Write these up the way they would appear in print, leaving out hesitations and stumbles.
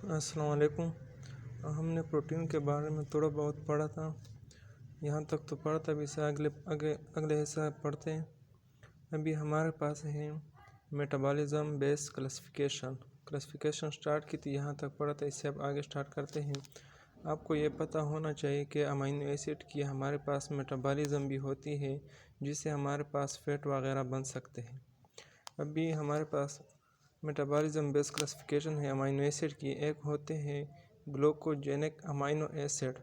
अस्सलाम वालेकुम। हमने प्रोटीन के बारे में थोड़ा बहुत पढ़ा था। यहाँ तक तो पढ़ा था, अभी से अगले हिस्सा पढ़ते हैं। अभी हमारे पास है मेटाबॉलिज्म बेस्ड क्लासिफिकेशन स्टार्ट की थी, यहाँ तक पढ़ा था। इससे अब आगे स्टार्ट करते हैं। आपको ये पता होना चाहिए कि अमीनो एसिड की हमारे पास मेटाबॉलिज्म भी होती है, जिससे हमारे पास फैट वगैरह बन सकते हैं। अभी हमारे पास मेटाबॉलिज्म बेस्ड क्लासिफिकेशन है अमीनो एसिड की। एक होते हैं ग्लूकोजेनिक अमीनो एसिड,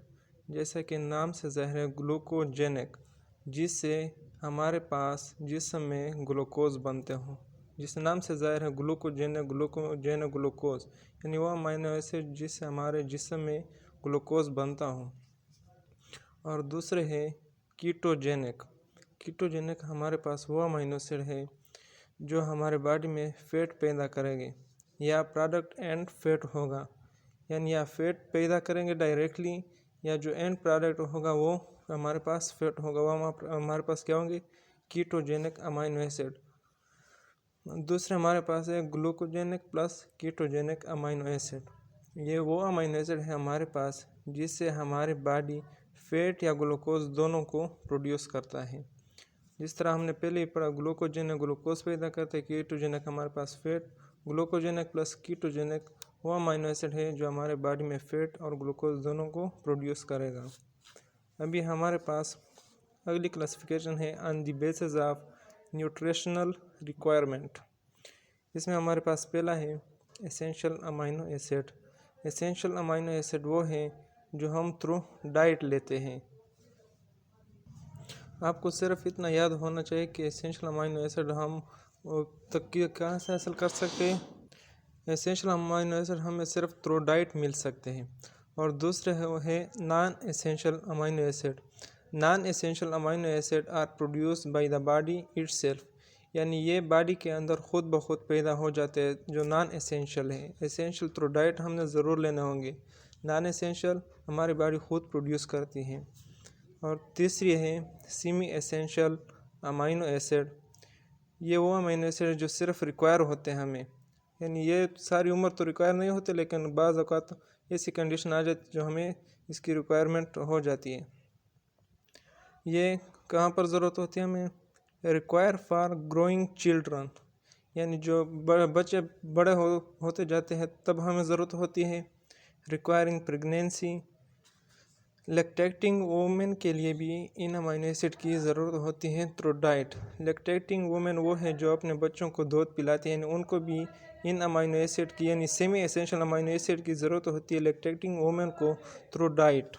जैसा कि नाम से ज़ाहिर है ग्लूकोजेनिक, जिससे हमारे पास जिस्म में ग्लूकोज बनते हों। जिस नाम से ज़ाहिर है ग्लूकोजेनिक ग्लूकोज, यानी वो अमीनो एसिड जिससे हमारे जिस्म में ग्लूकोज बनता हो। और दूसरे है कीटोजेनिक हमारे पास वो अमीनो एसिड है जो हमारे बॉडी में फ़ैट पैदा करेंगे, या प्रोडक्ट एंड फैट होगा, यानी या फैट पैदा करेंगे डायरेक्टली, या जो एंड प्रोडक्ट होगा वो हमारे पास फैट होगा। वो हमारे पास क्या होंगे? Ketogenic amino acid. दूसरे हमारे पास है glucogenic plus ketogenic amino acid. ये वो अमीनो एसिड है हमारे पास जिससे हमारी बॉडी फैट या ग्लूकोज दोनों को प्रोड्यूस करता है। जिस तरह हमने पहले ही पढ़ा, ग्लूकोजेनिक ग्लूकोज पैदा करते हैं, कीटोजेनिक हमारे पास फैट। ग्लूकोजेनिक प्लस कीटोजेनिक वो अमीनो एसिड है जो हमारे बॉडी में फैट और ग्लूकोज दोनों को प्रोड्यूस करेगा। अभी हमारे पास अगली क्लासिफिकेशन है on the basis of nutritional requirement. इसमें हमारे पास पहला है essential amino acid. Essential amino acid वो है जो हम थ्रू डाइट लेते हैं। आपको सिर्फ इतना याद होना चाहिए कि एसेंशियल अमीनो एसिड हम तक कहाँ से हासिल कर सकते हैं। एसेंशियल अमीनो एसिड हमें सिर्फ थ्रू डाइट मिल सकते हैं। और दूसरे है non essential amino acid. Non essential amino acid are produced by the body itself, यानी ये बॉडी के अंदर खुद ब खुद पैदा हो जाते हैं, जो नॉन एसेंशियल है। एसेंशियल थ्रू डाइट हमने ज़रूर लेने होंगे, नॉन एसेंशियल हमारी बॉडी खुद प्रोड्यूस करती है। और तीसरी है सेमी एसेंशियल अमीनो एसिड। ये वो अमीनो एसिड जो सिर्फ रिक्वायर होते हैं हमें, यानी ये सारी उम्र तो रिक्वायर नहीं होते, लेकिन बाज़ औक़ात ऐसी कंडीशन आ जाती जो हमें इसकी रिक्वायरमेंट हो जाती है। ये कहाँ पर ज़रूरत होती है हमें? रिक्वायर फॉर ग्रोइंग चिल्ड्रन, यानी जो बच्चे बड़े होते जाते हैं तब हमें ज़रूरत होती है। रिक्वायरिंग प्रेगनेंसी, लैक्टेटिंग वुमेन के लिए भी इन अमीनो एसिड की ज़रूरत होती है थ्रू डाइट। लैक्टेटिंग वुमेन वो है जो अपने बच्चों को दूध पिलाती हैं, उनको भी इन अमीनो एसिड की यानी सेमी एसेंशियल अमीनो एसिड की ज़रूरत होती है लैक्टेटिंग वुमेन को थ्रू डाइट।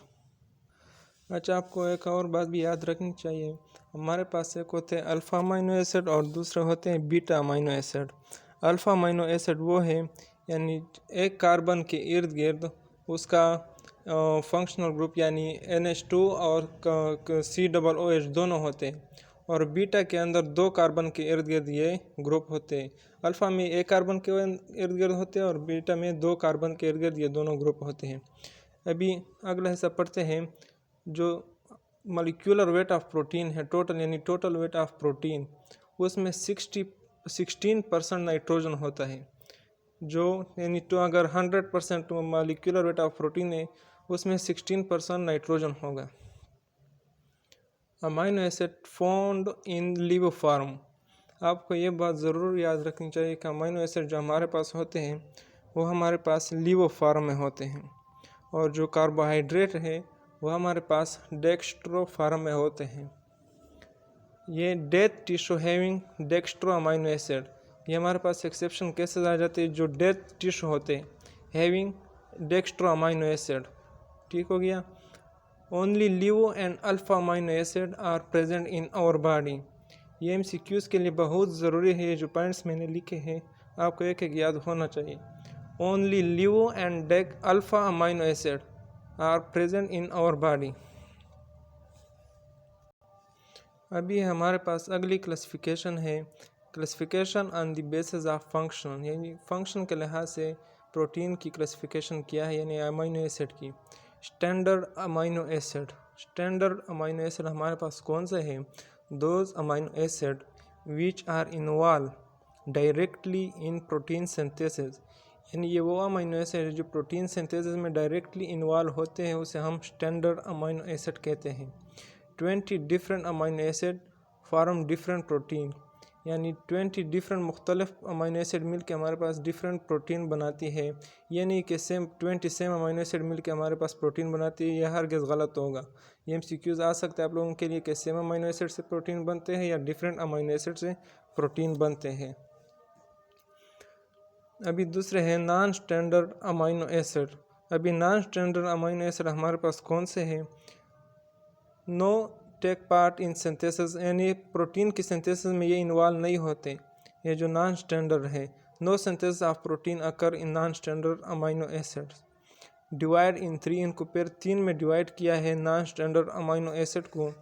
अच्छा, आपको एक और बात भी याद रखनी चाहिए। हमारे पास एक होते हैं अल्फ़ा अमीनो एसिड और दूसरे होते हैं beta amino acid. Alpha amino acid वो है यानी एक कार्बन के इर्द गिर्द उसका फंक्शनल ग्रुप यानी NH2 और COOH दोनों होते हैं, और बीटा के अंदर 2 कार्बन के इर्द गिर्द ये ग्रुप होते हैं। अल्फ़ा में 1 कार्बन के इर्द गिर्द होते हैं और बीटा में 2 कार्बन के इर्द गिर्द ये दोनों ग्रुप होते हैं। अभी अगला हिस्सा पढ़ते हैं। जो मॉलिक्यूलर वेट ऑफ प्रोटीन है टोटल, यानी टोटल वेट ऑफ प्रोटीन, उसमें 16% नाइट्रोजन होता है। जो यानी तो अगर 100% मॉलिक्यूलर वेट ऑफ प्रोटीन है उसमें 16% नाइट्रोजन होगा। Amino acid found in live form. आपको ये बात ज़रूर याद रखनी चाहिए कि अमीनो एसिड जो हमारे पास होते हैं वो हमारे पास लिव फॉर्म में होते हैं, और जो कार्बोहाइड्रेट है वो हमारे पास डेक्स्ट्रो फॉर्म में होते हैं। ये death tissue having dextro amino acid, ये हमारे पास एक्सेप्शन कैसे आ जाते हैं? जो डेथ टिश्यू होते हैं हैविंग डेक्स्ट्रो अमीनो एसिड। ठीक हो गया। Only live and alpha amino acid are present in our body. ये MCQs के लिए बहुत ज़रूरी है। ये जो पॉइंट्स मैंने लिखे हैं आपको एक एक याद होना चाहिए। Only live and alpha amino acid are present in our body. अभी हमारे पास अगली क्लासिफिकेशन है classification on the basis of function, यानी फंक्शन के लिहाज से प्रोटीन की क्लासिफिकेशन किया है, यानी अमीनो एसिड की। Standard amino acid. Standard amino acid हमारे पास कौन से हैं? Those amino acid which are involve directly in protein synthesis, यानी ये वो अमीनो एसिड जो प्रोटीन सिंथेसिस में डायरेक्टली इन्वॉल्व होते हैं, उसे हम स्टैंडर्ड अमीनो एसिड कहते हैं। 20 different amino acid form different protein, यानी 20 डिफरेंट मुख्तलिफ अमीनो एसिड मिल के हमारे पास डिफरेंट प्रोटीन बनाती है। ये नहीं कि 20 सेम अमीनो एसिड मिल के हमारे पास प्रोटीन बनाती है, यह हरगिज़ गलत होगा। ये MCQs आ सकता है आप लोगों के लिए कि सेम अमीनो एसिड से प्रोटीन बनते हैं या डिफरेंट अमीनो एसिड से प्रोटीन बनते हैं। अभी दूसरे हैं नॉन स्टैंडर्ड अमीनो एसिड। अभी नॉन स्टैंडर्ड अमीनो एसिड हमारे पास कौन से हैं? No take part in synthesis, यानी प्रोटीन की सिंथेसिस में ये इन्वॉल्व नहीं होते। ये जो नॉन स्टैंडर्ड है, no synthesis of protein occur in non standard amino acids. Divide in 3, इनको फिर 3 में डिवाइड किया है नॉन स्टैंडर्ड अमीनो एसिड को।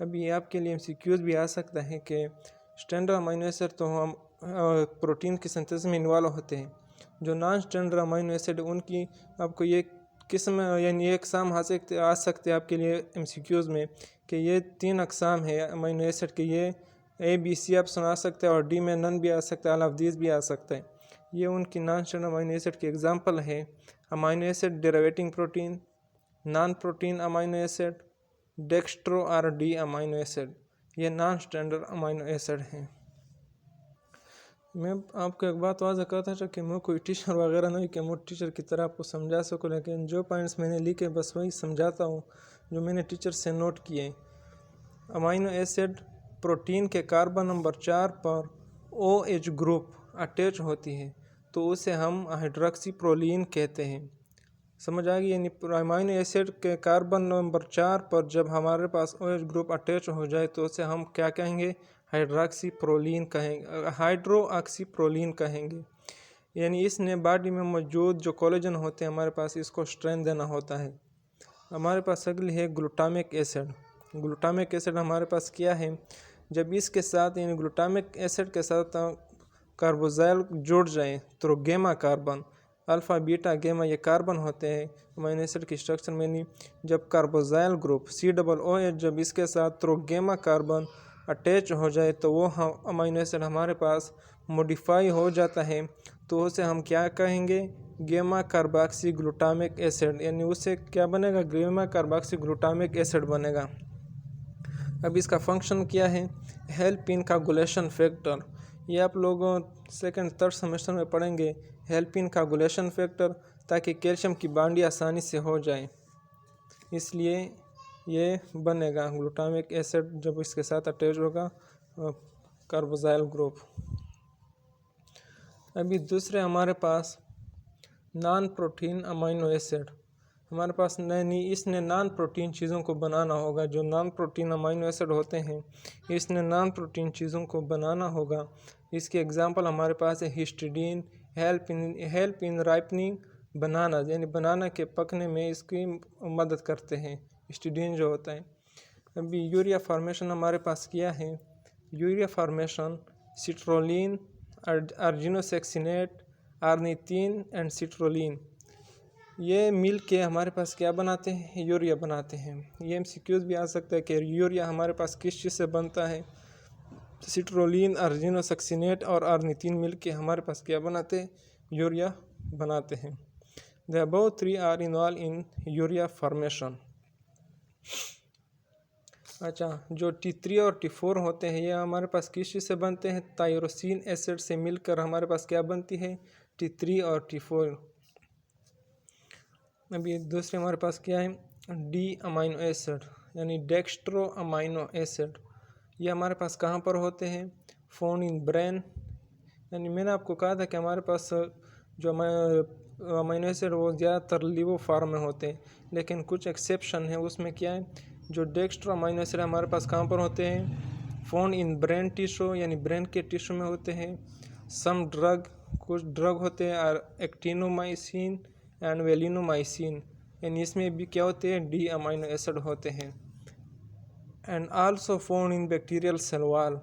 अभी आपके लिए MCQs भी आ सकता है कि स्टैंडर्ड अमीनो एसिड तो हम प्रोटीन की सिंथेसिस में इन्वॉल्व होते हैं, जो नॉन स्टैंडर्ड अमीनो एसिड उनकी आपको ये किस्म यानी एक अक़साम हासिल आ सकते हैं आपके लिए MCQs में कि ये 3 अक़साम है अमीनो एसिड के। ये ABC आप सुना सकते हैं और D में नन भी आ सकता है, ऑल ऑफ दीज भी आ सकता है। ये उनकी नॉन स्टैंडर्ड अमीनो एसिड की एग्जांपल है। Amino acid derivating protein, non protein amino acid, dextro और D अमीनो एसिड, ये नॉन स्टैंडर्ड अमीनो एसिड हैं। मैं आपको एक बात वाज़ह करता था कि मैं कोई टीचर वगैरह नहीं कि मैं टीचर की तरह आपको समझा सकूं, लेकिन जो पॉइंट्स मैंने लिखे बस वही समझाता हूँ जो मैंने टीचर से नोट किए। अमीनो एसिड प्रोटीन के कार्बन नंबर 4 पर OH ग्रुप अटैच होती है तो उसे हम हाइड्रोक्सीप्रोलीन कहते हैं। समझ आ गई? यानी अमीनो एसिड के कार्बन नंबर 4 पर जब हमारे पास OH ग्रुप अटैच हो जाए तो उसे हम क्या कहेंगे? हाइड्रोक्सीप्रोलीन कहेंगे, हाइड्रोक्सीप्रोलीन कहेंगे। यानी इसने बॉडी में मौजूद जो कोलेजन होते हैं हमारे पास, इसको स्ट्रेंथ देना होता है। हमारे पास अगली है ग्लूटामिक एसिड। ग्लूटामिक एसिड हमारे पास क्या है? जब इसके साथ यानी ग्लूटामिक एसिड के साथ कार्बोजाइल जुड़ जाए तो गेमा कार्बन, अल्फ़ा बीटा गेमा ये कार्बन होते हैं अमीनो एसिड की स्ट्रक्चर में। नहीं, जब कार्बोजाइल ग्रुप COOH जब इसके साथ गेमा कार्बन अटैच हो जाए तो वो हम अमीनो एसिड हमारे पास मॉडिफाई हो जाता है तो उसे हम क्या कहेंगे? गेमा कार्बोक्सी ग्लूटामिक एसिड, यानी उससे क्या बनेगा? गेमा कार्बोक्सी ग्लूटामिक एसिड बनेगा। अब इसका फंक्शन क्या है? Help in coagulation factor. ये आप लोगों सेकंड थर्ड सेमेस्टर में पढ़ेंगे, हेल्प इन कोगुलेशन फैक्टर, ताकि कैल्शियम की बांडी आसानी से हो जाए, इसलिए ये बनेगा ग्लूटामिक एसिड जब इसके साथ अटैच होगा कार्बोजाइल ग्रुप। अभी दूसरे हमारे पास नॉन प्रोटीन अमीनो एसिड। हमारे पास नहीं, इसने नॉन प्रोटीन चीज़ों को बनाना होगा। जो नॉन प्रोटीन अमीनो एसिड होते हैं इसने नॉन प्रोटीन चीज़ों को बनाना होगा। इसके एग्जांपल हमारे पास है हिस्टिडीन, हेल्प इन राइपनिंग बनाना, यानी बनाना के पकने में इसकी मदद करते हैं हिस्टिडीन जो होता है। अभी यूरिया फॉर्मेशन हमारे पास क्या है? Urea formation citrulline, argininosuccinate, ornithine and citrulline, ये मिल के हमारे पास क्या बनाते हैं? यूरिया बनाते हैं। ये MCQs भी आ सकता है कि यूरिया हमारे पास किस चीज़ से बनता है? सिट्रोलिन, अर्जिनोसेक्सिनेट और आर्निथिन मिल के हमारे पास क्या बनाते हैं? यूरिया बनाते हैं। The above 3 are involve in urea formation. अच्छा, जो T3 और T4 होते हैं ये हमारे पास किस चीज़ से बनते हैं? टायरोसिन एसिड से मिलकर हमारे पास क्या बनती है? T3 और T4। अभी दूसरे हमारे पास क्या है? D अमीनो एसिड, यानी डेक्स्ट्रो अमीनो एसिड। ये हमारे पास कहाँ पर होते हैं? Found in brain. यानी मैंने आपको कहा था कि हमारे पास जो अमीनो एसिड वो ज़्यादातर लिवो फार्म में होते हैं, लेकिन कुछ एक्सेप्शन है। उसमें क्या है? जो डेक्स्ट्रो अमीनो एसिड हमारे पास कहाँ पर होते हैं? फाउंड इन ब्रेन टिश्यू, यानी ब्रेन के टिश्यू में होते हैं। सम ड्रग, कुछ ड्रग होते हैं, एक्टिनोमाइसिन एंड वेलिनोमाइसिन, यानी इसमें भी क्या होते हैं? D अमीनो एसिड होते हैं। And also found in bacterial cell wall.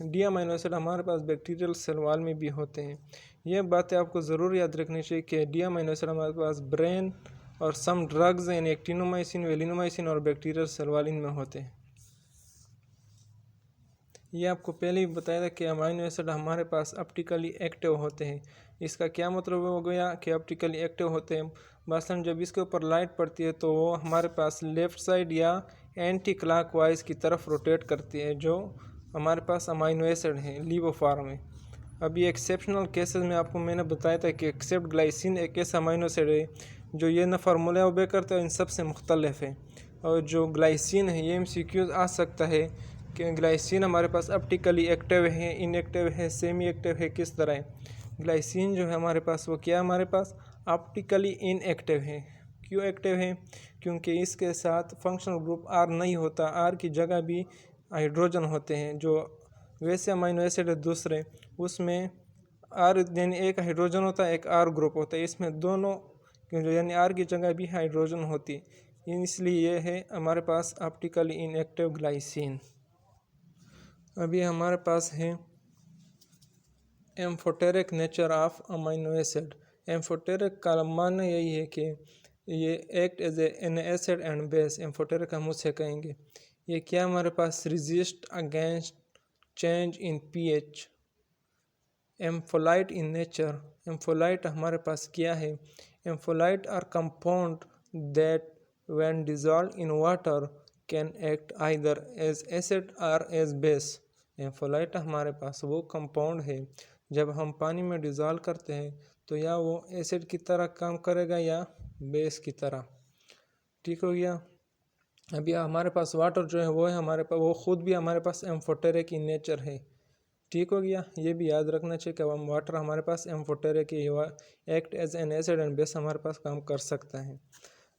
D amino acid हमारे पास बैक्टीरियल सेल वॉल में भी होते हैं। ये बातें आपको ज़रूर याद रखनी चाहिए कि D अमीनो एसिड हमारे पास ब्रेन और सम ड्रग्स यानी एक्टिनोमाइसिन, वेलिनोमाइसिन और बैक्टीरियल सेल वॉल इनमें होते हैं। ये आपको पहले ही बताया था कि अमीनो एसिड हमारे पास ऑप्टिकली एक्टिव होते हैं, इसका क्या मतलब हो गया कि ऑप्टिकली एक्टिव होते हैं। मसलन जब इसके ऊपर लाइट पड़ती है तो वो हमारे पास लेफ़्ट साइड या एंटी क्लॉकवाइज की तरफ रोटेट करती है, जो हमारे पास अमाइनो एसिड है लीवो फॉर्म में। अभी एक्सेप्शनल केसेस में आपको मैंने बताया था कि एक्सेप्ट ग्लाइसिन एक ऐसा अमाइनो एसिड है जो ये न फार्मूला ओबे करता है, इन सब से मुख्तलिफ है। और जो ग्लाइसिन है, ये MCQ आ सकता है कि ग्लाइसिन हमारे पास ऑप्टिकली एक्टिव है, इनएक्टिव है, सेमी एक्टिव है, किस तरह है। ग्लाइसिन जो है हमारे पास वो क्या हमारे पास ऑप्टिकली इनएक्टिव है। क्यों एक्टिव है? क्योंकि इसके साथ फंक्शनल ग्रुप R नहीं होता, R की जगह भी हाइड्रोजन होते हैं। जो वैसे अमाइनो एसिड है दूसरे, उसमें R यानी एक हाइड्रोजन होता है, एक R ग्रुप होता है, इसमें दोनों यानी R की जगह भी हाइड्रोजन होती है, इसलिए ये है हमारे पास ऑप्टिकली इनएक्टिव ग्लाइसिन। अभी हमारे पास है amphoteric nature of amino acid. Amphoteric का मानना यही है कि ये act as an acid and base. Amphoteric हम उसे कहेंगे। ये क्या हमारे पास resist against change in pH। Ampholyte in nature. Ampholyte हमारे पास क्या है? Ampholyte are compound that when dissolve in water can act either as acid और एज बेस। एम्फोलाइट हमारे पास वो कंपाउंड है जब हम पानी में डिज़ोल्व करते हैं तो या वो एसिड की तरह काम करेगा या बेस की तरह। ठीक हो गया। अभी हमारे पास वाटर जो है वो है हमारे पास, वो खुद भी हमारे पास एम्फोटेरिक इन नेचर है। ठीक हो गया। ये भी याद रखना चाहिए कि हम वाटर हमारे पास amphoteric act as an acid and base हमारे पास काम कर सकता है।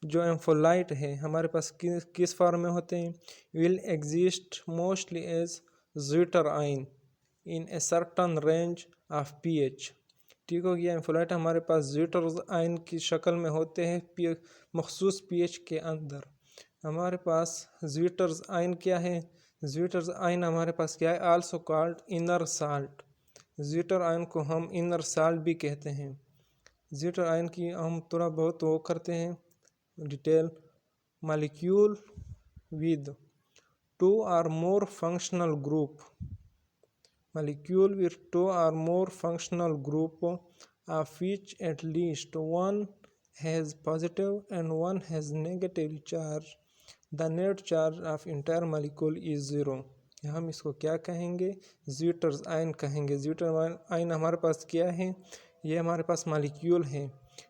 जो एम्फोलाइट है हमारे पास किस फॉर्म में होते हैं? Will exist mostly as zwitterion in a certain range of pH। ठीक हो गया। एम्फोलाइट हमारे पास ज़्विटर आइन की शक्ल में होते हैं मखसूस pH के अंदर। हमारे पास ज़्विटर आइन क्या है? ज़्विटर आइन हमारे पास क्या है? Also called inner salt. Zwitterion को हम इनर साल्ट भी कहते हैं। ज़्विटर आइन की हम थोड़ा बहुत वो करते हैं detail. Molecule with 2 or more functional group। Molecule with 2 or more functional group of which at least one has positive and one has negative charge, the net charge of entire molecule is 0। हम इसको क्या कहेंगे? ज़्विटर ion कहेंगे। ज़्विटर ion हमारे पास क्या है? ये हमारे पास मॉलिक्यूल है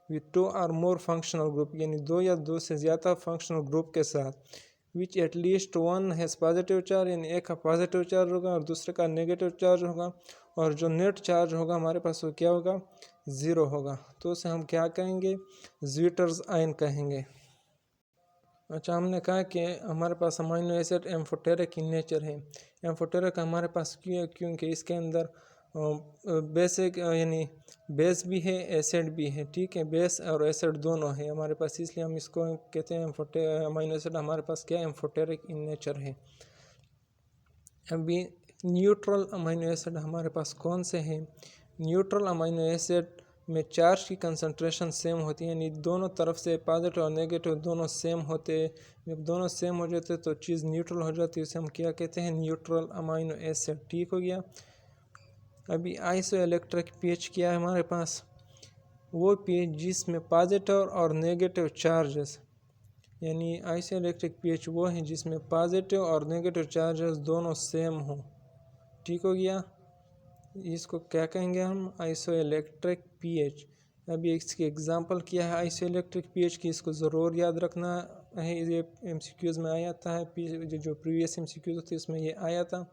with 2 or more functional group, यानी 2 या 2 से ज़्यादा फंक्शनल ग्रुप के साथ। विच at least one has positive charge, यानी एक का पॉजिटिव चार्ज होगा और दूसरे का नेगेटिव चार्ज होगा, और जो नेट चार्ज होगा हमारे पास वो क्या होगा? 0 होगा। तो उसे हम क्या कहेंगे? ज़्विटर आयन कहेंगे। अच्छा, हमने कहा कि हमारे पास amino acid amphoteric in nature है। एम्फोटेरिक हमारे पास क्यों? क्योंकि इसके अंदर बेसिक यानी बेस भी है, एसिड भी है। ठीक है, बेस और एसिड दोनों है हमारे पास, इसलिए हम इसको कहते हैं अमाइनो एसिड हमारे पास क्या एम्फोटेरिक इन नेचर है। अभी न्यूट्रल अमाइनो एसिड हमारे पास कौन से हैं? न्यूट्रल अमाइनो एसिड में चार्ज की कंसंट्रेशन सेम होती है, यानी दोनों तरफ से पॉजिटिव और नेगेटिव दोनों सेम होते हैं। जब दोनों सेम हो जाते तो चीज़ न्यूट्रल हो जाती है, उसे हम क्या कहते हैं? Neutral amino acid. ठीक हो गया। अभी आइसो इलेक्ट्रिक pH क्या है हमारे पास? वो pH जिसमें पॉजिटिव और नेगेटिव चार्जेस, यानी आइसो इलेक्ट्रिक pH वो है जिसमें पॉजिटिव और नेगेटिव चार्जेस दोनों सेम हो। ठीक हो गया। इसको क्या कहेंगे हम? Iso electric pH। अभी इसकी एग्जांपल क्या है आइसो इलेक्ट्रिक pH की? इसको ज़रूर याद रखना है, ये MCQs में आया था है। जो प्रीवियस MCQs थे उसमें ये आया था,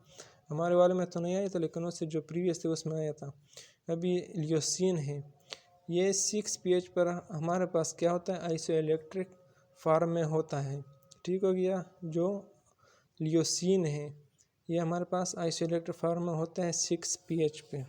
हमारे वाले में तो नहीं आया था, लेकिन उससे जो प्रीवियस थे उसमें आया था। अभी लियोसिन है, ये 6 pH पर हमारे पास क्या होता है? आइसो इलेक्ट्रिक फॉर्म में होता है। ठीक हो गया। जो लियोसिन है ये हमारे पास आइसो इलेक्ट्रिक फॉर्म में होता है 6 pH पे।